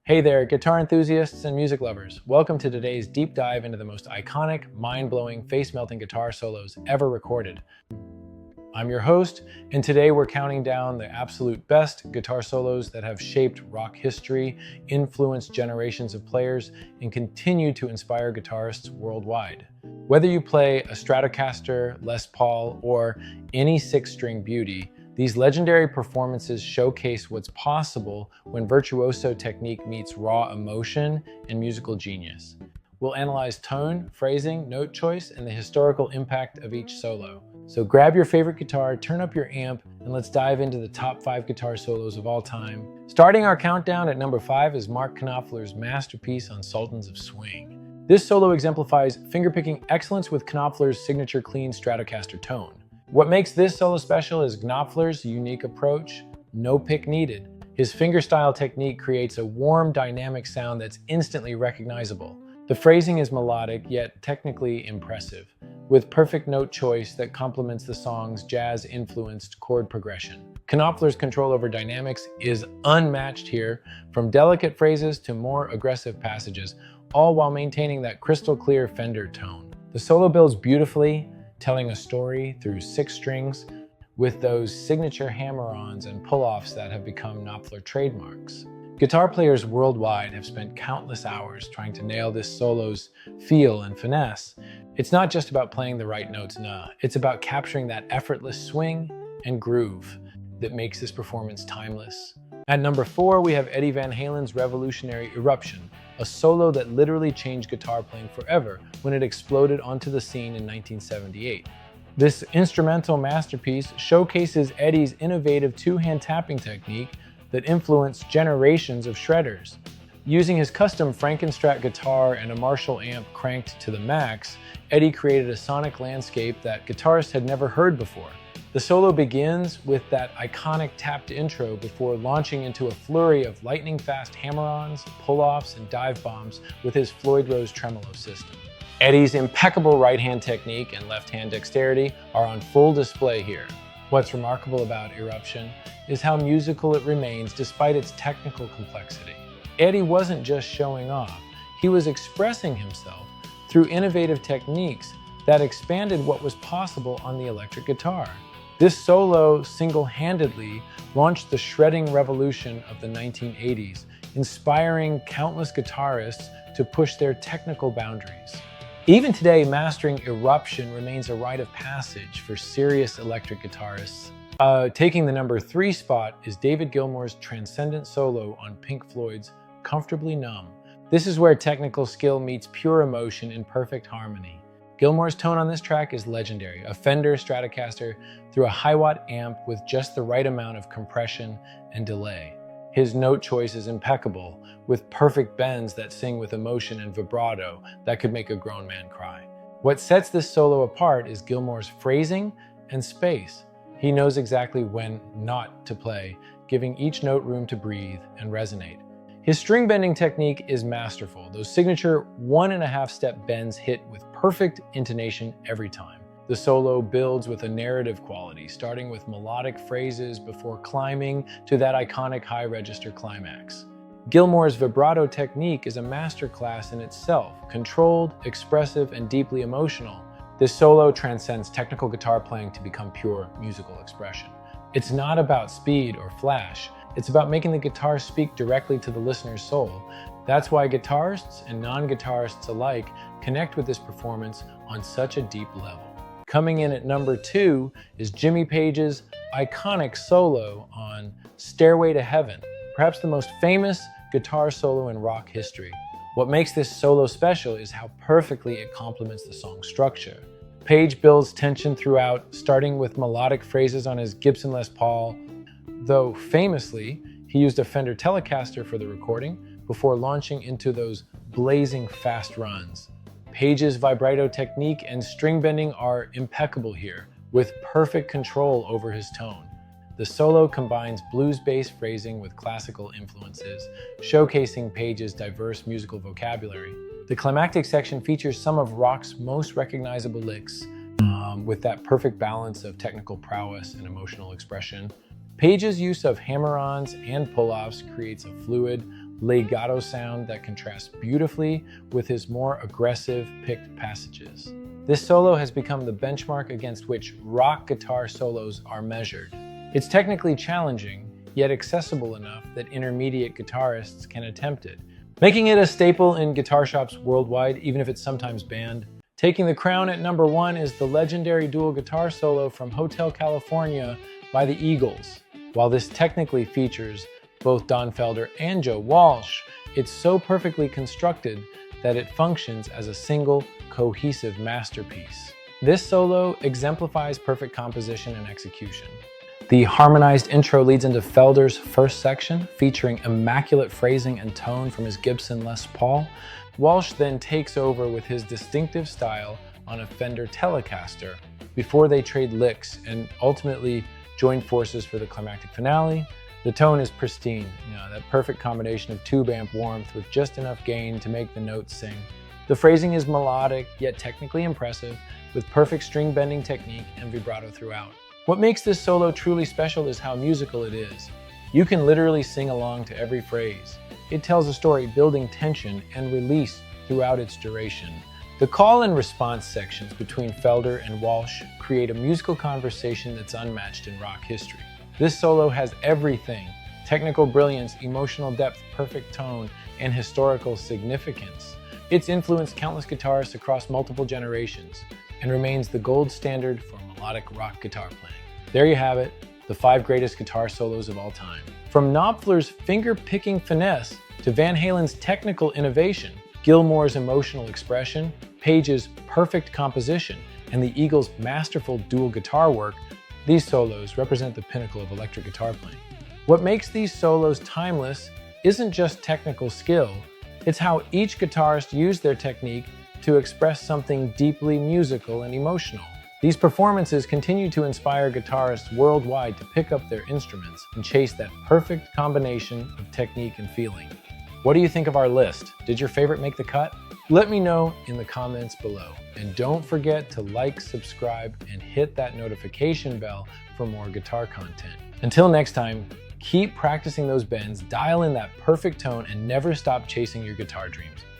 Hey there, guitar enthusiasts and music lovers. Welcome to today's deep dive into the most iconic, mind-blowing, face-melting guitar solos ever recorded. I'm your host, and today we're counting down the absolute best guitar solos that have shaped rock history, influenced generations of players, and continue to inspire guitarists worldwide. Whether you play a Stratocaster, Les Paul, or any six-string beauty, these legendary performances showcase what's possible when virtuoso technique meets raw emotion and musical genius. We'll analyze tone, phrasing, note choice, and the historical impact of each solo. So grab your favorite guitar, turn up your amp, and let's dive into the top 5 guitar solos of all time. Starting our countdown at number 5 is Mark Knopfler's masterpiece on Sultans of Swing. This solo exemplifies fingerpicking excellence with Knopfler's signature clean Stratocaster tone. What makes this solo special is Knopfler's unique approach, no pick needed. His fingerstyle technique creates a warm, dynamic sound that's instantly recognizable. The phrasing is melodic, yet technically impressive, with perfect note choice that complements the song's jazz-influenced chord progression. Knopfler's control over dynamics is unmatched here, from delicate phrases to more aggressive passages, all while maintaining that crystal-clear Fender tone. The solo builds beautifully, telling a story through 6 strings with those signature hammer-ons and pull-offs that have become Knopfler trademarks. Guitar players worldwide have spent countless hours trying to nail this solo's feel and finesse. It's not just about playing the right notes, it's about capturing that effortless swing and groove that makes this performance timeless. At number 4, we have Eddie Van Halen's revolutionary Eruption, a solo that literally changed guitar playing forever when it exploded onto the scene in 1978. This instrumental masterpiece showcases Eddie's innovative two-hand tapping technique that influenced generations of shredders. Using his custom Frankenstrat guitar and a Marshall amp cranked to the max, Eddie created a sonic landscape that guitarists had never heard before. The solo begins with that iconic tapped intro before launching into a flurry of lightning-fast hammer-ons, pull-offs, and dive bombs with his Floyd Rose tremolo system. Eddie's impeccable right-hand technique and left-hand dexterity are on full display here. What's remarkable about Eruption is how musical it remains despite its technical complexity. Eddie wasn't just showing off, he was expressing himself through innovative techniques that expanded what was possible on the electric guitar. This solo single-handedly launched the shredding revolution of the 1980s, inspiring countless guitarists to push their technical boundaries. Even today, mastering Eruption remains a rite of passage for serious electric guitarists. Taking the number 3 spot is David Gilmour's transcendent solo on Pink Floyd's Comfortably Numb. This is where technical skill meets pure emotion in perfect harmony. Gilmour's tone on this track is legendary, a Fender Stratocaster through a high-watt amp with just the right amount of compression and delay. His note choice is impeccable, with perfect bends that sing with emotion and vibrato that could make a grown man cry. What sets this solo apart is Gilmour's phrasing and space. He knows exactly when not to play, giving each note room to breathe and resonate. His string bending technique is masterful. Those signature 1.5-step bends hit with perfect intonation every time. The solo builds with a narrative quality, starting with melodic phrases before climbing to that iconic high register climax. Gilmour's vibrato technique is a masterclass in itself, controlled, expressive, and deeply emotional. This solo transcends technical guitar playing to become pure musical expression. It's not about speed or flash. It's about making the guitar speak directly to the listener's soul. That's why guitarists and non-guitarists alike connect with this performance on such a deep level. Coming in at number 2 is Jimmy Page's iconic solo on Stairway to Heaven, perhaps the most famous guitar solo in rock history. What makes this solo special is how perfectly it complements the song's structure. Page builds tension throughout, starting with melodic phrases on his Gibson Les Paul, though famously, he used a Fender Telecaster for the recording before launching into those blazing fast runs. Page's vibrato technique and string bending are impeccable here, with perfect control over his tone. The solo combines blues-based phrasing with classical influences, showcasing Page's diverse musical vocabulary. The climactic section features some of rock's most recognizable licks, with that perfect balance of technical prowess and emotional expression. Page's use of hammer-ons and pull-offs creates a fluid, legato sound that contrasts beautifully with his more aggressive picked passages. This solo has become the benchmark against which rock guitar solos are measured. It's technically challenging, yet accessible enough that intermediate guitarists can attempt it, making it a staple in guitar shops worldwide, even if it's sometimes banned. Taking the crown at number 1 is the legendary dual guitar solo from Hotel California by the Eagles. While this technically features both Don Felder and Joe Walsh, it's so perfectly constructed that it functions as a single, cohesive masterpiece. This solo exemplifies perfect composition and execution. The harmonized intro leads into Felder's first section, featuring immaculate phrasing and tone from his Gibson Les Paul. Walsh then takes over with his distinctive style on a Fender Telecaster before they trade licks and ultimately join forces for the climactic finale. The tone is pristine, that perfect combination of tube amp warmth with just enough gain to make the notes sing. The phrasing is melodic, yet technically impressive, with perfect string bending technique and vibrato throughout. What makes this solo truly special is how musical it is. You can literally sing along to every phrase. It tells a story building tension and release throughout its duration. The call and response sections between Felder and Walsh create a musical conversation that's unmatched in rock history. This solo has everything: technical brilliance, emotional depth, perfect tone, and historical significance. It's influenced countless guitarists across multiple generations and remains the gold standard for melodic rock guitar playing. There you have it, the 5 greatest guitar solos of all time. From Knopfler's finger-picking finesse to Van Halen's technical innovation, Gilmour's emotional expression, Page's perfect composition, and the Eagles' masterful dual guitar work, these solos represent the pinnacle of electric guitar playing. What makes these solos timeless isn't just technical skill, it's how each guitarist used their technique to express something deeply musical and emotional. These performances continue to inspire guitarists worldwide to pick up their instruments and chase that perfect combination of technique and feeling. What do you think of our list? Did your favorite make the cut? Let me know in the comments below. And don't forget to like, subscribe, and hit that notification bell for more guitar content. Until next time, keep practicing those bends, dial in that perfect tone, and never stop chasing your guitar dreams.